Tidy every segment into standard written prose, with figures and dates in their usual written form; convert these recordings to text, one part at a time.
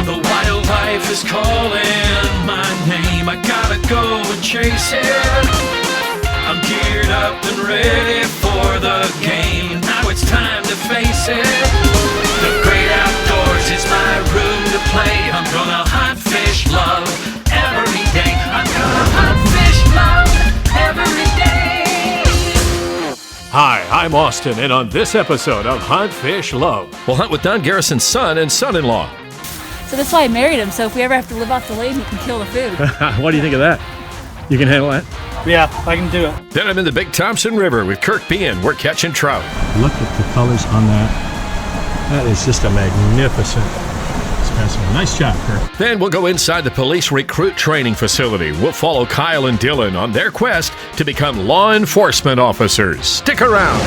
The wildlife is calling my name. I gotta go and chase it. I'm geared up and ready for the game. Now it's time to face it. The great outdoors is my room to play. I'm gonna hunt, fish, love every day. I'm gonna hunt, fish, love every day. Hi, I'm Austin, and on this episode of Hunt, Fish, Love, we'll hunt with Don Garrison's son and son-in-law. So that's why I married him, so if we ever have to live off the lane, he can kill the food. What do you think of that? You can handle that? Yeah, I can do it. Then I'm in the Big Thompson River with Kirk Bean. We're catching trout. Look at the colors on that. That is just a magnificent specimen. Nice job, Kirk. Then we'll go inside the police recruit training facility. We'll follow Kyle and Dylan on their quest to become law enforcement officers. Stick around.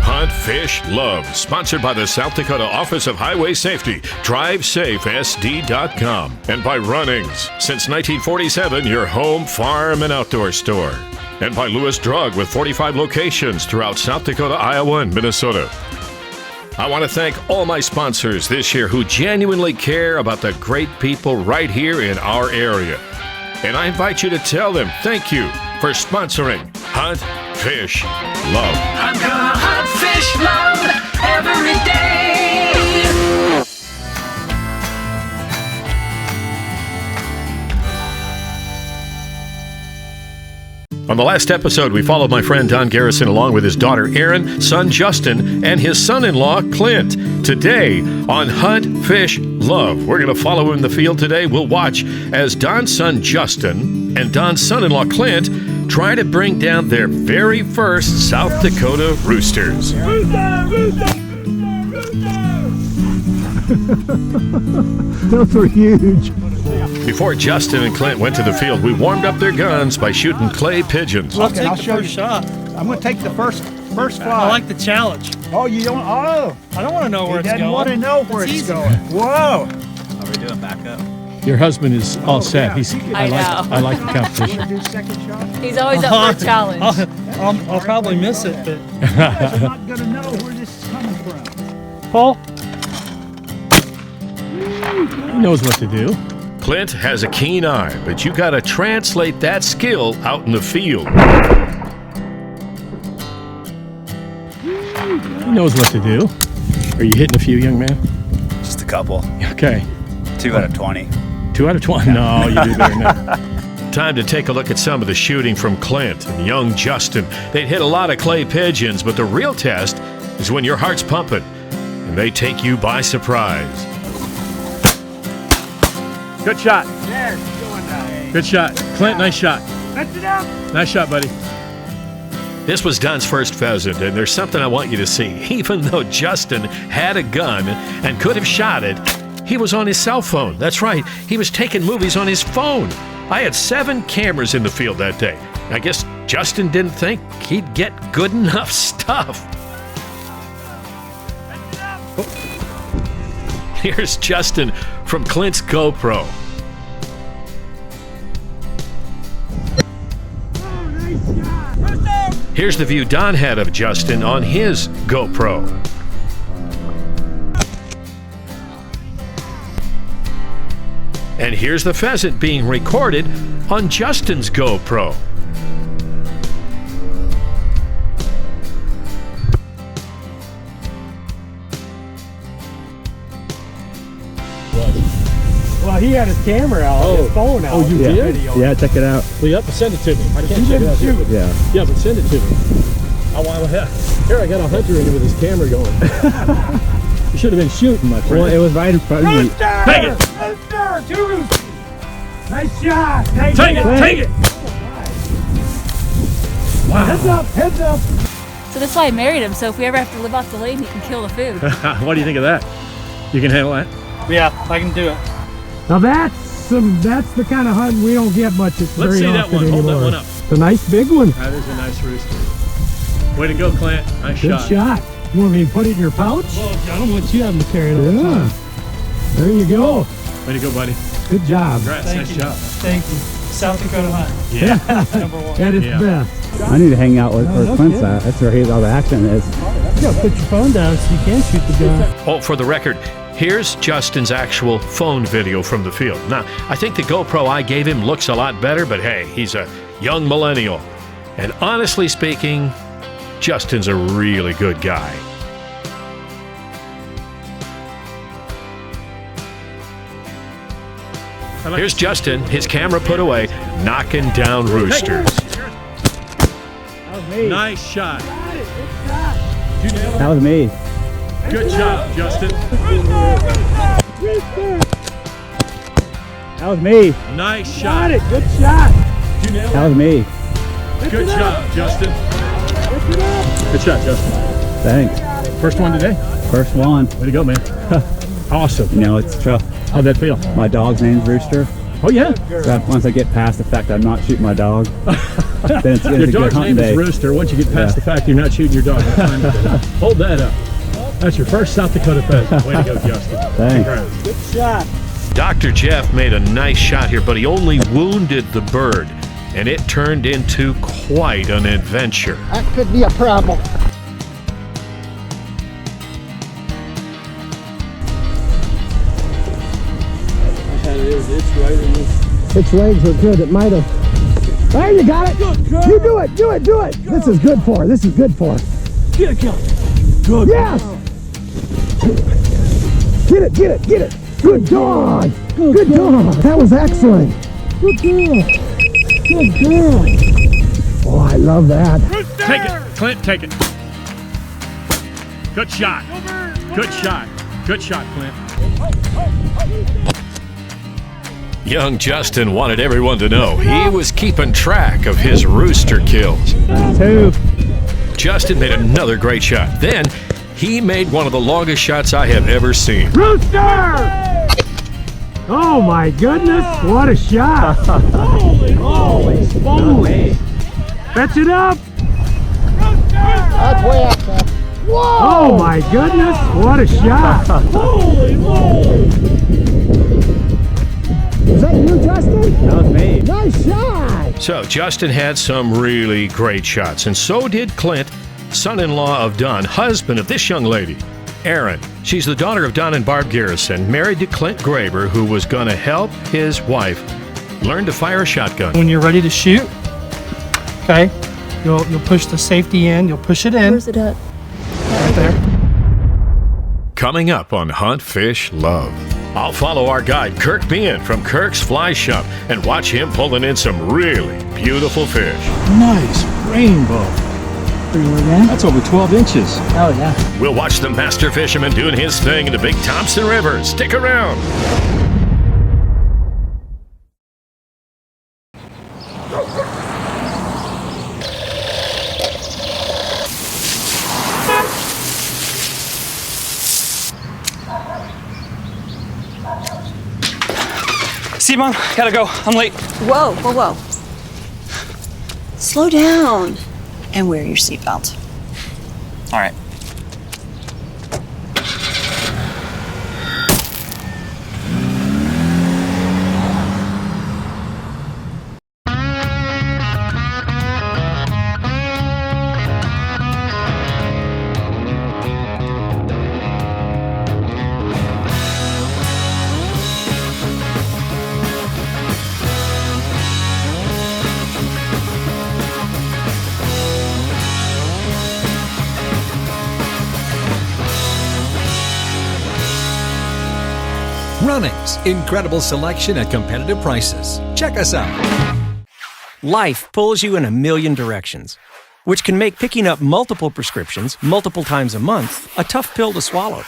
Hunt, Fish, Love, sponsored by the South Dakota Office of Highway Safety, DriveSafeSD.com, and by Runnings, since 1947, your home, farm, and outdoor store. And by Lewis Drug, with 45 locations throughout South Dakota, Iowa, and Minnesota. I want to thank all my sponsors this year who genuinely care about the great people right here in our area. And I invite you to tell them thank you for sponsoring Hunt, Fish, Love. I'm gonna hunt, fish, love every day. On the last episode, we followed my friend Don Garrison along with his daughter Erin, son Justin, and his son-in-law Clint. Today on Hunt, Fish, Love, we're going to follow him in the field today. We'll watch as Don's son Justin and Don's son-in-law Clint try to bring down their very first South Dakota roosters. Those were huge. Before Justin and Clint went to the field, we warmed up their guns by shooting clay pigeons. I'll take the first shot. I'm going to take the first fly. I like the challenge. Oh, you don't? Oh. I don't want to know where it's He going. doesn't want to know where it's easy. going. Whoa. Are we doing backup? Your husband is all set. yeah. I like the competition. Want to do second shot? He's always up for a challenge. I'll probably miss it, but You guys are not going to know where this is coming from. Paul, He knows what to do. Clint has a keen eye, but you got to translate that skill out in the field. He knows what to do. Are you hitting a few, young man? Just a couple. Okay. 2 out of 20. 2 out of 20. No, you do better than that. Time to take a look at some of the shooting from Clint and young Justin. They'd hit a lot of clay pigeons, but the real test is when your heart's pumping and they take you by surprise. Good shot. There, it's going down. Good shot. Clint, nice shot. Lift it up. Nice shot, buddy. This was Don's first pheasant, and there's something I want you to see. Even though Justin had a gun and could have shot it, he was on his cell phone. That's right, he was taking movies on his phone. I had 7 cameras in the field that day. I guess Justin didn't think he'd get good enough stuff. Here's Justin from Clint's GoPro. Here's the view Don had of Justin on his GoPro. And here's the pheasant being recorded on Justin's GoPro. Well, he had his camera out, his phone out. Oh, you did? Yeah, check it out. Well, you have to send it to me. I can't He check it didn't out. shoot. Yeah. Yeah, but send it to me. I want to Here, I got a hunter in here with his camera going. You should have been shooting, my friend. Well, it was right in front of me. Rooster! Take it! Rooster! 2 roosters! Nice shot! Take Take it! Take it! Wow. Heads up! Heads up! So that's why I married him, so if we ever have to live off the lane, he can kill the food. What do you think of that? You can handle that? yeah, I can do it. Now that's the kind of hunting we don't get much. It's Let's very see that often one. Hold anymore. that one up. It's a nice big one. That is a nice rooster. Way to go, Clint. Nice Good shot. You want me to put it in your pouch? Well, I don't want you having to carry it all the Yeah. time. There you go. Way to go, buddy. Good job. Congrats. Thank Nice you. job. Thank you. South Dakota hunt. Yeah. Number 1. That is Yeah. the best. I need to hang out with where no Clint's kidding. at. That's where all the action is. You gotta put your phone down so you can shoot the gun. Oh, for the record, Here's Justin's actual phone video from the field. Now, I think the GoPro I gave him looks a lot better, but hey, he's a young millennial. And honestly speaking, Justin's a really good guy. Here's Justin, his camera put away, knocking down roosters. Nice shot. That was me. Good job, Justin. That was me. Nice shot. Good shot. That was me. Good job, Justin. Good shot, Justin. Thanks. First one today. First one. Way to go, man. Awesome. You know, it's tough. How'd that feel? My dog's name's Rooster. Oh, yeah? So once I get past the fact I'm not shooting my dog, then it's Your a good dog's hunting name day. is Rooster. Once you get past the fact you're not shooting your dog, hold that up. That's your first South Dakota pheasant. Way to go, Justin. Thanks. Congrats. Good shot. Dr. Jeff made a nice shot here, but he only wounded the bird, and it turned into quite an adventure. That could be a problem. Its legs are good. It might have. There, you got it. You do it. Do it. Do it. This is good for. This is good for. Get it, kill it. Good. Yes. Get it. Get it. Get it. Good dog. Good dog. That was excellent. Good girl. Good girl. Oh, I love that. Take it. Clint, take it. Good shot. Good shot. Good shot, Clint. Young Justin wanted everyone to know he was keeping track of his rooster kills. 2. Justin made another great shot. Then he made one of the longest shots I have ever seen. Rooster! Oh my goodness, what a shot! Holy smoly! Fetch it up! That's way out there. Whoa! Oh my goodness, what a shot! Holy moly! Was that you, Justin? That was me. Nice shot! So Justin had some really great shots, and so did Clint, son-in-law of Don, husband of this young lady, Erin. She's the daughter of Don and Barb Garrison, married to Clint Graber, who was going to help his wife learn to fire a shotgun. When you're ready to shoot, okay, you'll push the safety in. You'll push it in. Where's it at? Right there. Coming up on Hunt, Fish, Love. I'll follow our guide, Kirk Bean, from Kirk's Fly Shop and watch him pulling in some really beautiful fish. Nice rainbow. That's over 12 inches. Oh yeah. We'll watch the master fisherman doing his thing in the Big Thompson River. Stick around. See, Mom, gotta go. I'm late. Whoa, whoa, whoa. Slow down and wear your seatbelt. All right. Runnings, incredible selection at competitive prices. Check us out. Life pulls you in a million directions, which can make picking up multiple prescriptions multiple times a month a tough pill to swallow.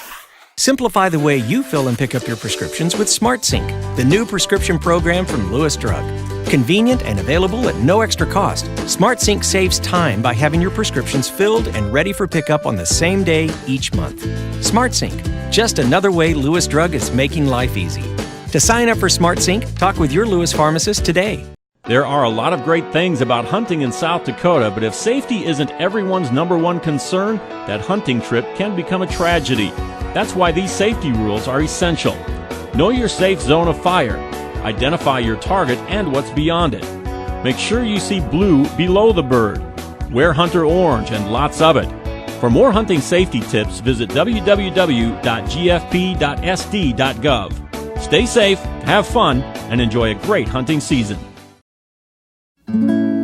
Simplify the way you fill and pick up your prescriptions with SmartSync, the new prescription program from Lewis Drug. Convenient and available at no extra cost, SmartSync saves time by having your prescriptions filled and ready for pickup on the same day each month. SmartSync, just another way Lewis Drug is making life easy. To sign up for SmartSync, talk with your Lewis pharmacist today. There are a lot of great things about hunting in South Dakota, but if safety isn't everyone's #1 concern, that hunting trip can become a tragedy. That's why these safety rules are essential. Know your safe zone of fire. Identify your target and what's beyond it. Make sure you see blue below the bird. Wear hunter orange and lots of it. For more hunting safety tips, visit www.gfp.sd.gov. Stay safe, have fun, and enjoy a great hunting season.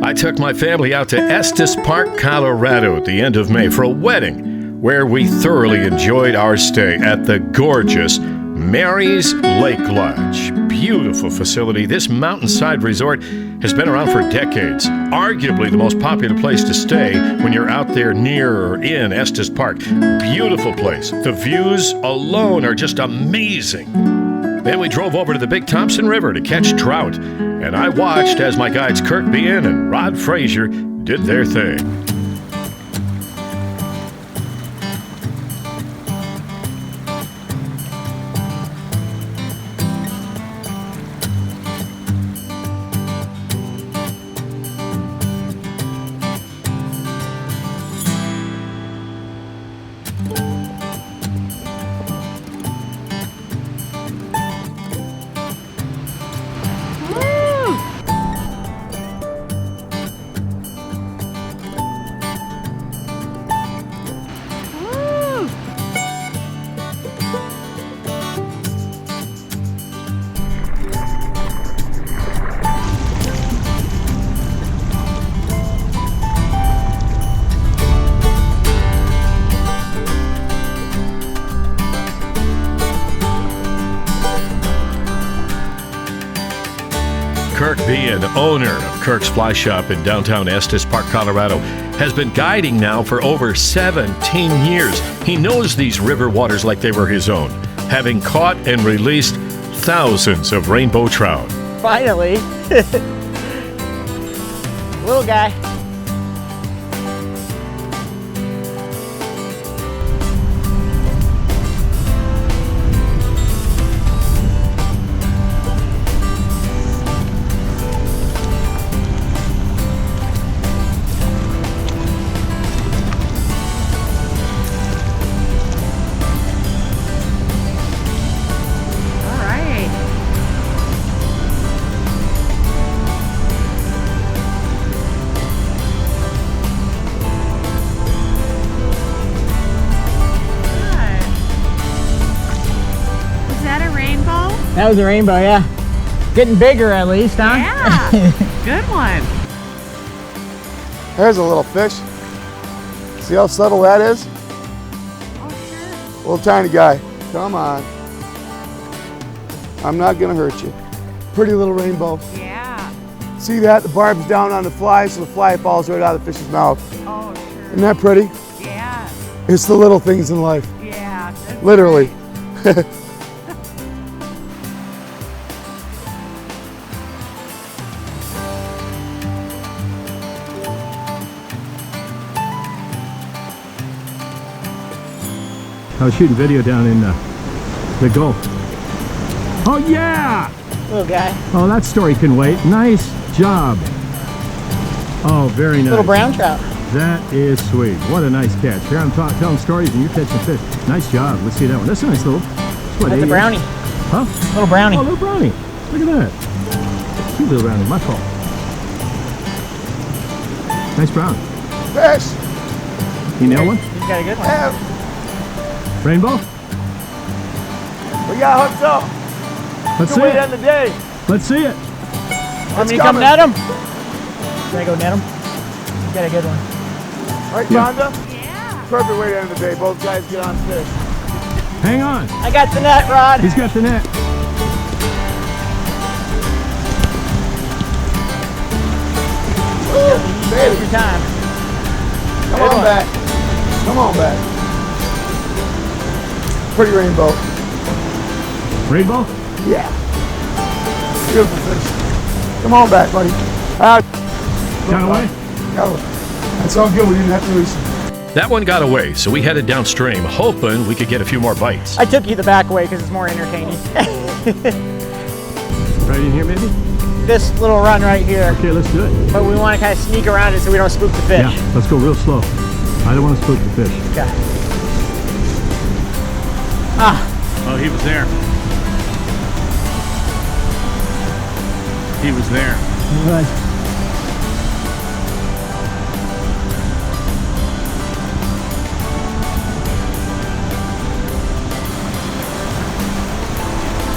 I took my family out to Estes Park, Colorado at the end of May for a wedding, where we thoroughly enjoyed our stay at the gorgeous Mary's Lake Lodge. Beautiful facility. This mountainside resort has been around for decades. Arguably the most popular place to stay when you're out there near or in Estes Park. Beautiful place. The views alone are just amazing. Then we drove over to the Big Thompson River to catch trout, and I watched as my guides Kirk Bean and Rod Frazier did their thing. Kirk Bean, owner of Kirk's Fly Shop in downtown Estes Park, Colorado, has been guiding now for over 17 years. He knows these river waters like they were his own, having caught and released thousands of rainbow trout. Finally. Little guy. That was a rainbow, yeah. Getting bigger at least, huh? Yeah, good one. There's a little fish. See how subtle that is? Oh, sure. Little tiny guy. Come on. I'm not gonna hurt you. Pretty little rainbow. Yeah. See that? The barb's down on the fly, so the fly falls right out of the fish's mouth. Oh, sure. Isn't that pretty? Yeah. It's the little things in life. Yeah. Literally. I was shooting video down in the Gulf. Oh yeah! Little guy. Oh, that story can wait. Nice job. Oh, very nice. Little brown trout. That is sweet. What a nice catch. Here I'm telling stories and you're catching fish. Nice job. Let's see that one. That's a nice little. That's a brownie. Huh? Little brownie. Oh, little brownie. Look at that. Cute little brownie. My fault. Nice brown. Fish. You nailed one? He's got a good one. Yeah. Rainbow? We got hooked up. Let's Good see way it. to end the day. Let's see it. Want me to come net him? Can I go net him? He's got a good one. Right, Rhonda? Yeah. Perfect way to end the day. Both guys get on fish. Hang on. I got the net, Rod. He's got the net. Baby. Your time. Come on back. Come on back. Pretty rainbow. Rainbow? Yeah. Beautiful fish. Come on back, buddy. Got away? Got away. That's all good. We didn't have to release him. That one got away, so we headed downstream, hoping we could get a few more bites. I took you the back way because it's more entertaining. Right in here, maybe? This little run right here. Okay, let's do it. But we want to kind of sneak around it so we don't spook the fish. Yeah, let's go real slow. I don't want to spook the fish. Okay. Ah. Oh, he was there. He was there. He was.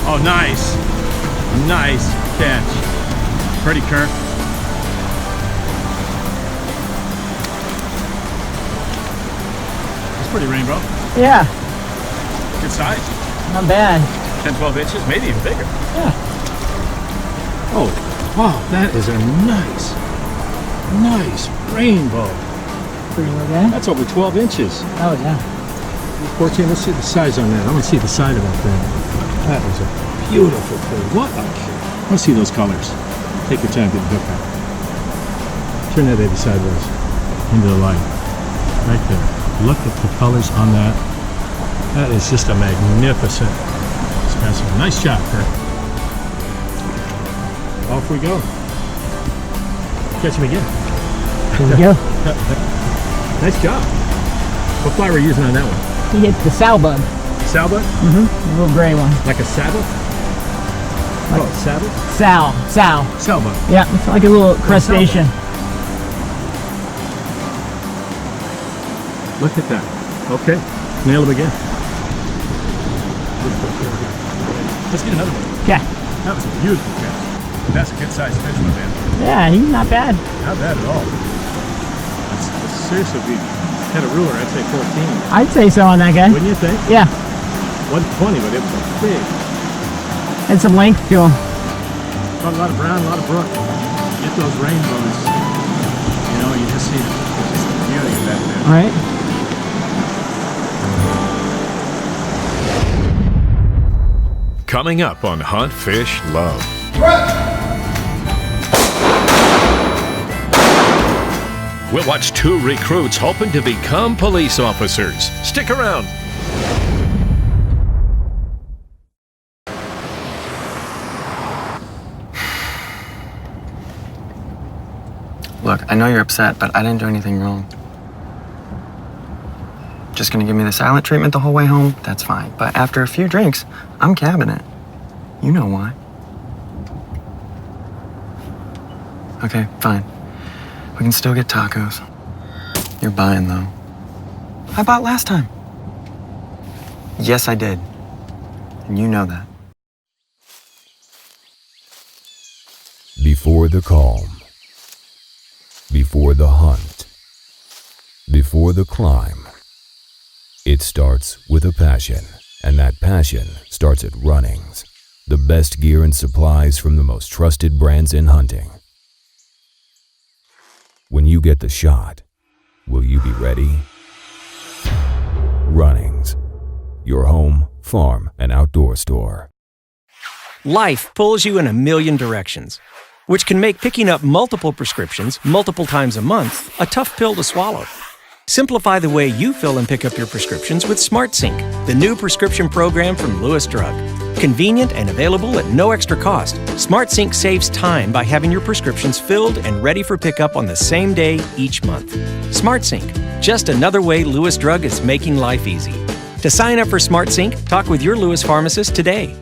Oh, nice. Nice catch. Pretty, Kirk. It's pretty, Rainbow. Yeah, Good size. not bad. 10, 12 inches, maybe even bigger. Yeah. Oh, wow, that is a nice rainbow. Pretty okay. That's over 12 inches. Oh, yeah. 14, let's see the size on that. I want to see the side of that thing. That is a beautiful thing. What a I want to see those colors. Take your time, get the hook out. Turn that baby sideways into the light. Right there. Look at the colors on that. That is just a magnificent specimen. Nice job, Kirk. Off we go. Catch him again. Here we go. Nice job. What fly were you using on that one? He hit the sow bug. Sow bug? Mm-hmm. A little gray one. Like a saddle? Like saddle? Sow. Sow bug. Yeah, it's like a little crustacean. Look at that. Okay. Nail him again. Let's get another one. Okay. That was a beautiful catch. That's a good sized fish, my man. Yeah, he's not bad. Not bad at all. That's seriously, if we had a ruler, I'd say 14. I'd say so on that guy. Wouldn't you think? Yeah. 120, but it was a big. Had some length to him. A lot of brown, a lot of brook. Get those rainbows. You know, you just see just the beauty of that fish. All right. Coming up on Hunt, Fish, Love. We'll watch two recruits hoping to become police officers. Stick around. Look, I know you're upset, but I didn't do anything wrong. Just gonna give me the silent treatment the whole way home? That's fine. But after a few drinks, I'm cabbing it. You know why. Okay, fine. We can still get tacos. You're buying, though. I bought last time. Yes, I did. And you know that. Before the calm. Before the hunt. Before the climb. It starts with a passion, and that passion starts at Runnings. The best gear and supplies from the most trusted brands in hunting. When you get the shot, will you be ready? Runnings, your home, farm, and outdoor store. Life pulls you in a million directions, which can make picking up multiple prescriptions multiple times a month a tough pill to swallow. Simplify the way you fill and pick up your prescriptions with SmartSync, the new prescription program from Lewis Drug. Convenient and available at no extra cost, SmartSync saves time by having your prescriptions filled and ready for pickup on the same day each month. SmartSync, just another way Lewis Drug is making life easy. To sign up for SmartSync, talk with your Lewis pharmacist today.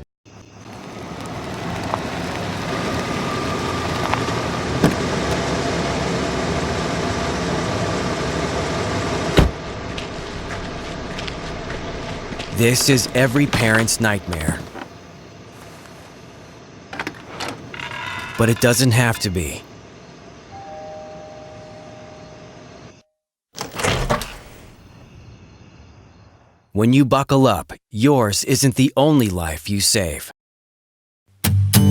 This is every parent's nightmare. But it doesn't have to be. When you buckle up, yours isn't the only life you save.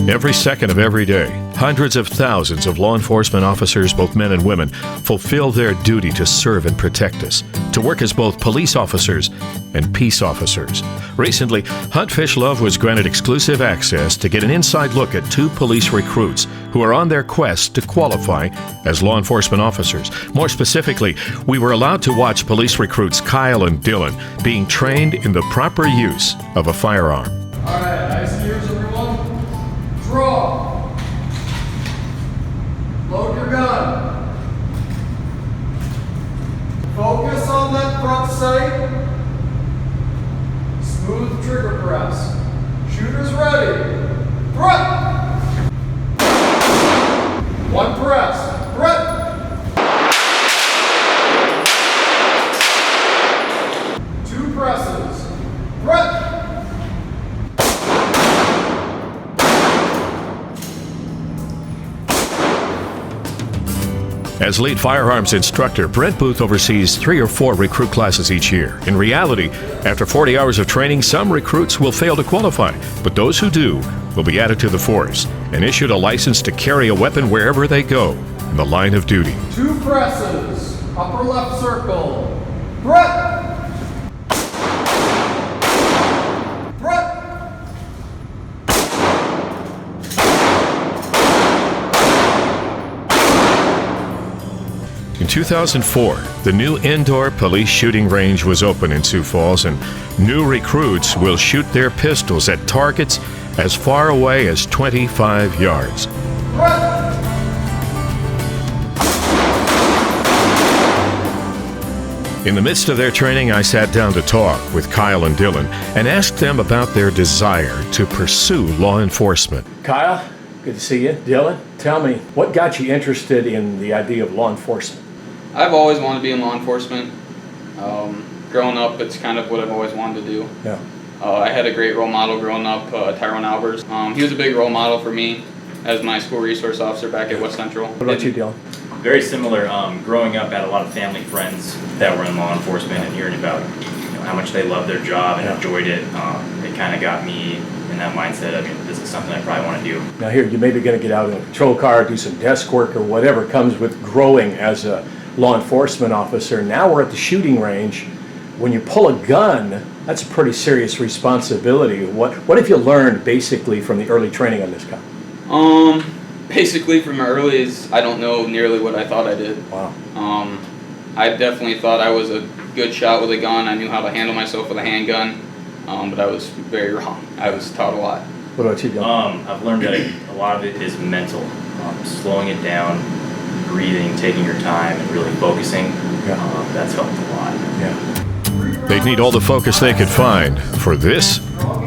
Every second of every day, hundreds of thousands of law enforcement officers, both men and women, fulfill their duty to serve and protect us, to work as both police officers and peace officers. Recently, Hunt, Fish, Love was granted exclusive access to get an inside look at two police recruits who are on their quest to qualify as law enforcement officers. More specifically, we were allowed to watch police recruits Kyle and Dylan being trained in the proper use of a firearm. All right, nice ears, everyone. Draw. Load your gun. Focus on that front sight. Smooth trigger press. Shooters ready. Threat. One press. Threat. Two presses. Threat. As lead firearms instructor, Brent Booth oversees 3 or 4 recruit classes each year. In reality, after 40 hours of training, some recruits will fail to qualify, but those who do will be added to the force and issued a license to carry a weapon wherever they go in the line of duty. 2 presses, upper left circle. Brett! Brett! In 2004, the new indoor police shooting range was open in Sioux Falls, and new recruits will shoot their pistols at targets as far away as 25 yards. In the midst of their training, I sat down to talk with Kyle and Dylan and asked them about their desire to pursue law enforcement. Kyle, good to see you. Dylan, tell me, what got you interested in the idea of law enforcement? I've always wanted to be in law enforcement. Growing up, it's kind of what I've always wanted to do. Yeah. I had a great role model growing up, Tyrone Albers. He was a big role model for me as my school resource officer back at West Central. What about you, Dylan? Very similar. Growing up, I had a lot of family friends that were in law enforcement, and hearing about how much they loved their job and enjoyed it, it kind of got me in that mindset. I mean, this is something I probably want to do. Now here, you may be going to get out in a patrol car, do some desk work or whatever comes with growing as a law enforcement officer. Now we're at the shooting range. When you pull a gun, that's a pretty serious responsibility. What have you learned basically from the early training on this gun? Basically from my earliest, I don't know nearly what I thought I did. Wow. I definitely thought I was a good shot with a gun. I knew how to handle myself with a handgun, but I was very wrong. I was taught a lot. What about you, Dylan? I've learned that a lot of it is mental. Slowing it down, breathing, taking your time, and really focusing. That's helped a lot. Yeah. They'd need all the focus they could find, for this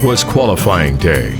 was qualifying day.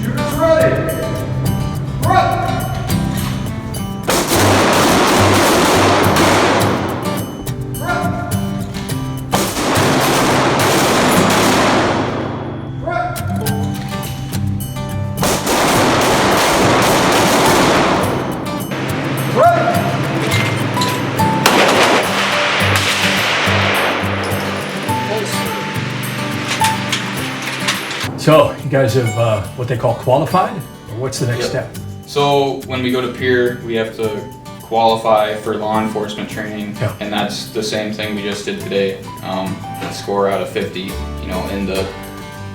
So, you guys have what they call qualified? Or what's the next step? So when we go to peer, we have to qualify for law enforcement training, and that's the same thing we just did today. Score out of 50, in the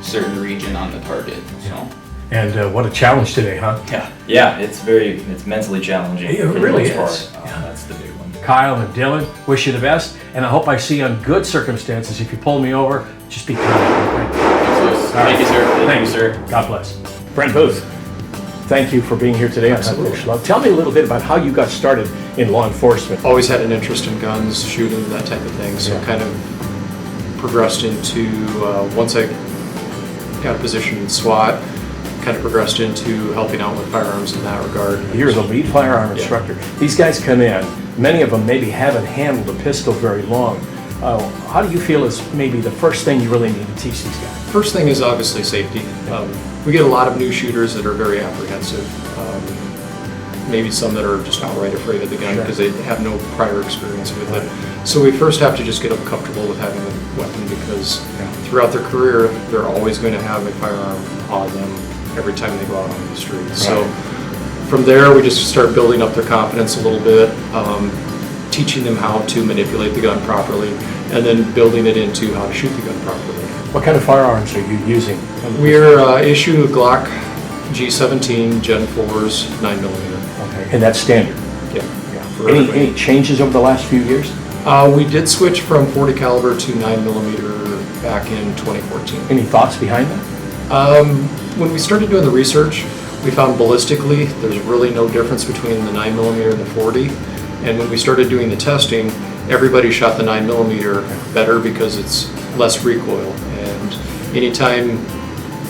certain region on the target. So. And what a challenge today, huh? Yeah, it's mentally challenging. It really is. That's the big one. Kyle and Dylan, wish you the best, and I hope I see you on good circumstances. If you pull me over, just be kind. Thank you, sir. Thank you, sir. God bless. Brent Booth, thank you for being here today on Hunt Fish Love. Tell me a little bit about how you got started in law enforcement. Always had an interest in guns, shooting, that type of thing. So kind of progressed into, once I got a position in SWAT, kind of progressed into helping out with firearms in that regard. You're the lead firearm instructor. These guys come in, many of them maybe haven't handled a pistol very long. How do you feel is maybe the first thing you really need to teach these guys? First thing is obviously safety. We get a lot of new shooters that are very apprehensive. Maybe some that are just outright afraid of the gun because they have no prior experience with it. So we first have to just get them comfortable with having a weapon, because throughout their career, they're always going to have a firearm on them every time they go out on the street. So from there, we just start building up their confidence a little bit, teaching them how to manipulate the gun properly, and then building it into how to shoot the gun properly. What kind of firearms are you using? We're issue Glock G17 Gen 4s 9mm. Okay, and that's standard? Yeah. Any changes over the last few years? We did switch from 40 caliber to 9mm back in 2014. Any thoughts behind that? When we started doing the research, we found ballistically there's really no difference between the 9mm and the 40. And when we started doing the testing, everybody shot the 9mm better because it's less recoil. And anytime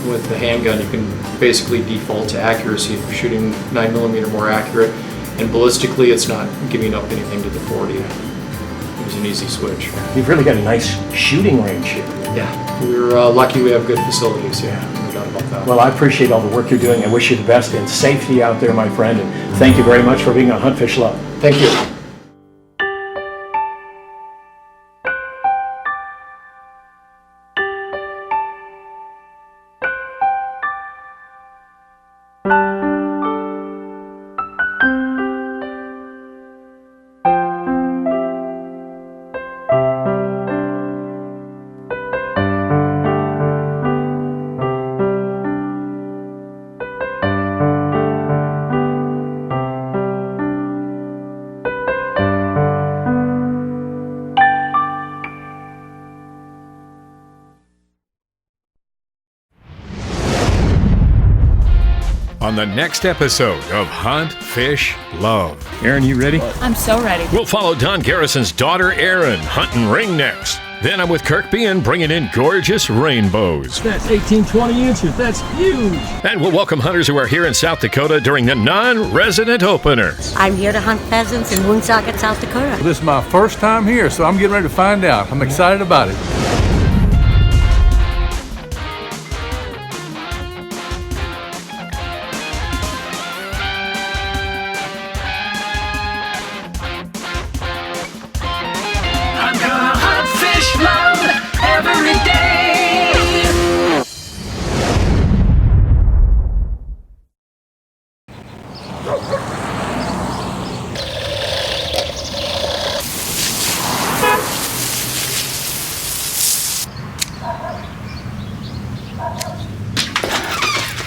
with the handgun, you can basically default to accuracy if you're shooting 9mm more accurate. And ballistically, it's not giving up anything to the 40. It was an easy switch. You've really got a nice shooting range here. Yeah, we're lucky we have good facilities. No doubt about that. Well, I appreciate all the work you're doing. I wish you the best in safety out there, my friend. And thank you very much for being on Hunt Fish Love. Thank you. on the next episode of Hunt, Fish, Love. Aaron, you ready? I'm so ready. We'll follow Don Garrison's daughter, Erin, hunting ring necks. Then I'm with Kirk Bean bringing in gorgeous rainbows. That's 18, 20 inches. That's huge. And we'll welcome hunters who are here in South Dakota during the non-resident opener. I'm here to hunt pheasants in Woonsocket, South Dakota. This is my first time here, so I'm getting ready to find out. I'm excited about it.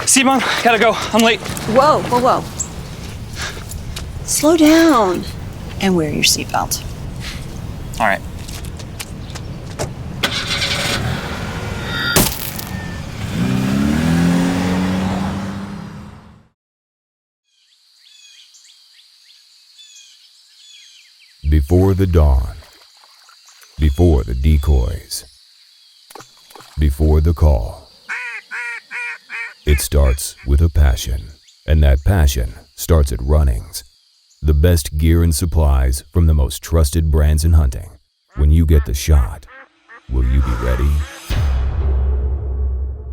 Simon, gotta go. I'm late. Whoa, whoa, whoa. Slow down and wear your seatbelt. All right. Before the dawn, before the decoys, before the call. It starts with a passion, and that passion starts at Runnings. The best gear and supplies from the most trusted brands in hunting. When you get the shot, will you be ready?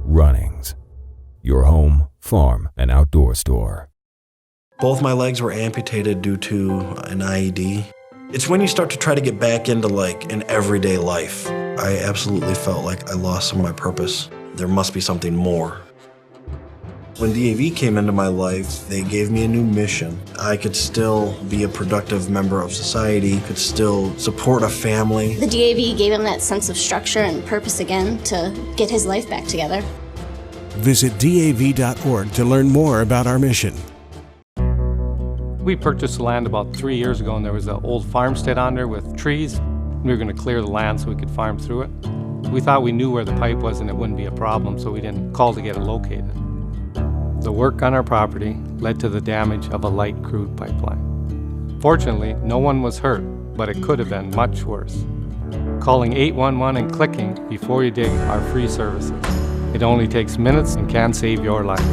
Runnings, your home, farm, and outdoor store. Both my legs were amputated due to an IED. It's when you start to try to get back into like an everyday life. I absolutely felt like I lost some of my purpose. There must be something more. When DAV came into my life, they gave me a new mission. I could still be a productive member of society, could still support a family. The DAV gave him that sense of structure and purpose again to get his life back together. Visit DAV.org to learn more about our mission. We purchased the land about 3 years ago, and there was an old farmstead on there with trees. We were going to clear the land so we could farm through it. We thought we knew where the pipe was and it wouldn't be a problem, so we didn't call to get it located. The work on our property led to the damage of a light crude pipeline. Fortunately, no one was hurt, but it could have been much worse. Calling 811 and clicking before you dig are free services. It only takes minutes and can save your life.